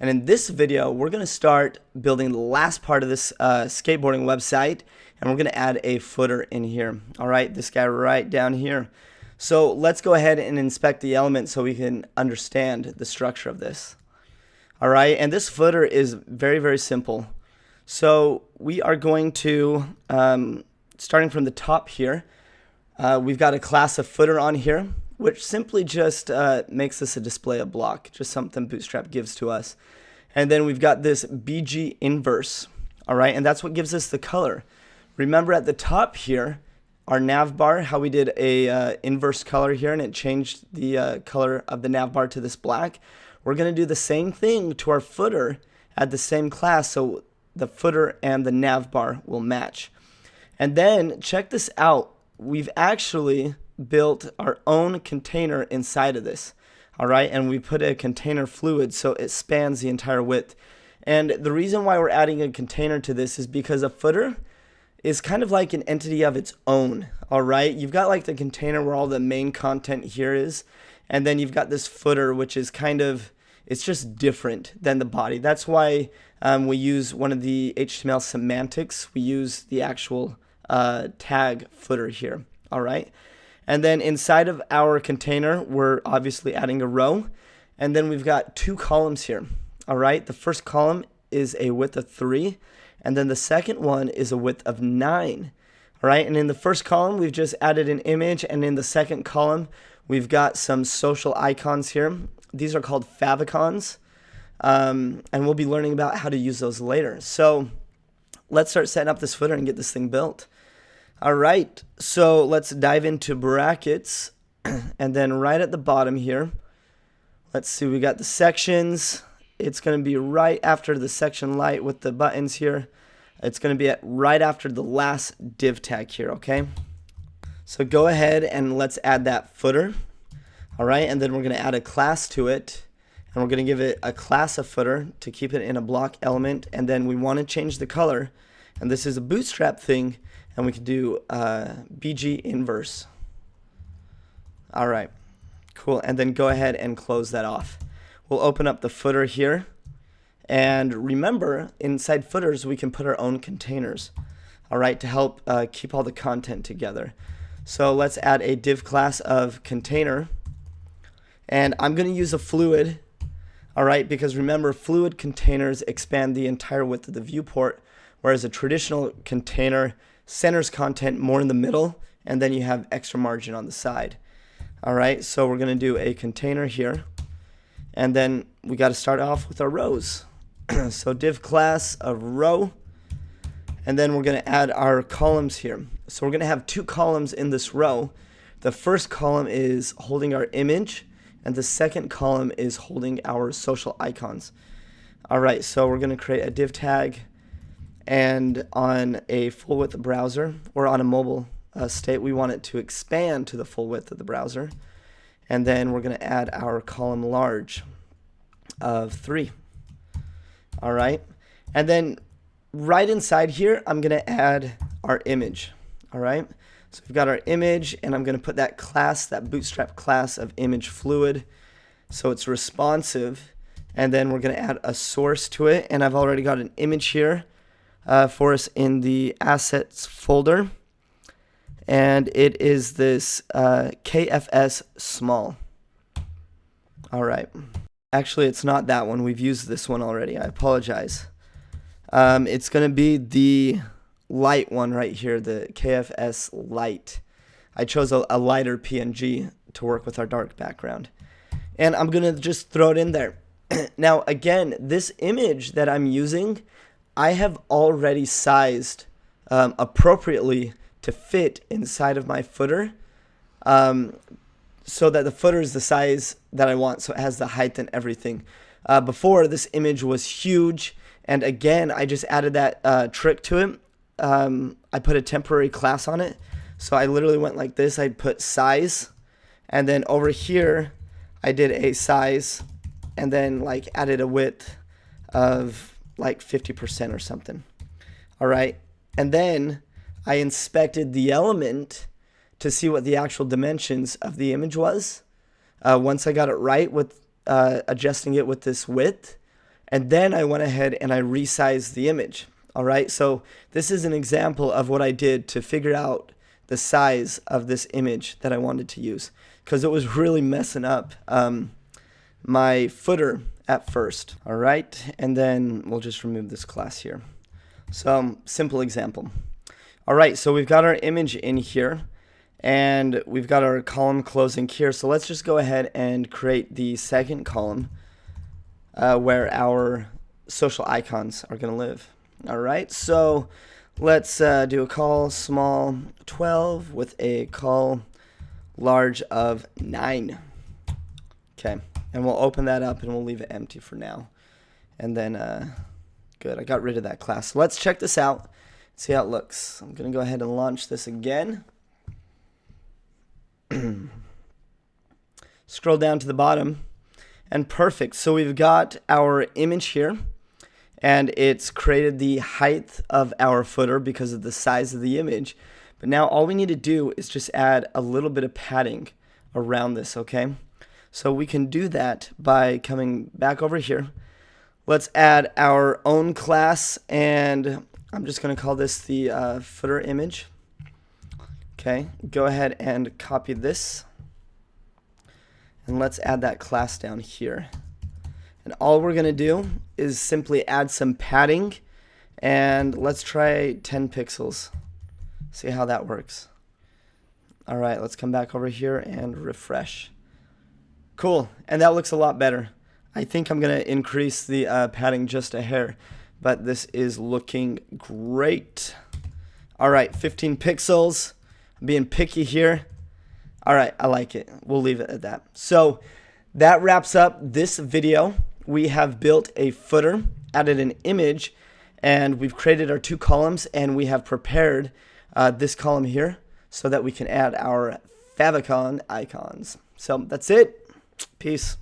And in this video, we're going to start building the last part of this skateboarding website, and we're going to add a footer in here. All right, this guy right down here. So let's go ahead and inspect the element so we can understand the structure of this. All right, and this footer is very, very simple. So we are going to, starting from the top here, we've got a class of footer on here, which simply just makes this a display of block, just something Bootstrap gives to us. And then we've got this BG inverse, all right, and that's what gives us the color. Remember at the top here, our nav bar, how we did a inverse color here, and it changed the color of the nav bar to this black. We're going to do the same thing to our footer at the same class, so the footer and the nav bar will match. And then check this out. We've actually built our own container inside of this, all right, and we put a container fluid so it spans the entire width. And the reason why we're adding a container to this is because a footer is kind of like an entity of its own, all right. You've got like the container where all the main content here is, and then you've got this footer, which is kind of, it's just different than the body. That's why we use one of the HTML semantics. We use the actual tag footer here, all right. And then inside of our container, we're obviously adding a row, and then we've got two columns here, all right. The first column is a width of 3, and then the second one is a width of 9, all right. And in the first column, we've just added an image, and in the second column, we've got some social icons here. These are called favicons, and we'll be learning about how to use those later. So let's start setting up this footer and get this thing built. All right, so let's dive into brackets, and then right at the bottom here, let's see, we got the sections. It's going to be right after the section light with the buttons here. It's going to be right after the last div tag here, okay? So go ahead and let's add that footer. All right, and then we're going to add a class to it, and we're going to give it a class of footer to keep it in a block element, and then we want to change the color, and this is a Bootstrap thing, and we can do BG inverse. All right, cool, and then go ahead and close that off. We'll open up the footer here, and remember, inside footers, we can put our own containers, all right, to help keep all the content together. So let's add a div class of container. And I'm going to use a fluid, all right, because remember, fluid containers expand the entire width of the viewport, whereas a traditional container centers content more in the middle, and then you have extra margin on the side. All right, so we're going to do a container here, and then we got to start off with our rows. So div class of row, and then we're going to add our columns here. So we're going to have two columns in this row. The first column is holding our image, and the second column is holding our social icons. All right, so we're going to create a div tag, and on a full width browser or on a mobile state, we want it to expand to the full width of the browser. And then we're going to add our column large of 3. All right, and then right inside here, I'm going to add our image. All right. So we've got our image, and I'm going to put that class, that Bootstrap class of image fluid, so it's responsive, and then we're going to add a source to it, and I've already got an image here for us in the assets folder, and it is this KFS small. All right. Actually, it's not that one. We've used this one already. I apologize. It's going to be the light one right here, the KFS light. I chose a lighter PNG to work with our dark background, and I'm gonna just throw it in there. Now again, this image that I'm using, I have already sized appropriately to fit inside of my footer, so that the footer is the size that I want, so it has the height and everything. Before, this image was huge, and again, I just added that trick to it. I put a temporary class on it, so I literally went like this. I put size, and then over here I did a size, and then like added a width of like 50% or something. All right, and then I inspected the element to see what the actual dimensions of the image was. Once I got it right with adjusting it with this width, And then I went ahead and I resized the image. All right, so this is an example of what I did to figure out the size of this image that I wanted to use, because it was really messing up my footer at first. All right, and then we'll just remove this class here. So simple example. All right, so we've got our image in here and we've got our column closing here. So let's just go ahead and create the second column where our social icons are going to live. All right, so let's do a call small 12 with a call large of 9. Okay, and we'll open that up and we'll leave it empty for now. And then, good, I got rid of that class. So let's check this out, see how it looks. I'm going to go ahead and launch this again. Scroll down to the bottom, and perfect. So we've got our image here, and it's created the height of our footer because of the size of the image. But now all we need to do is just add a little bit of padding around this, okay? So we can do that by coming back over here. Let's add our own class, and I'm just going to call this the footer image. Okay, go ahead and copy this, and let's add that class down here. And all we're going to do is simply add some padding, and let's try 10 pixels. See how that works. All right, let's come back over here and refresh. Cool, and that looks a lot better. I think I'm going to increase the padding just a hair, but this is looking great. All right, 15 pixels. I'm being picky here. All right, I like it. We'll leave it at that. So that wraps up this video. We have built a footer, added an image, and we've created our 2 columns, and we have prepared this column here so that we can add our favicon icons. So that's it. Peace.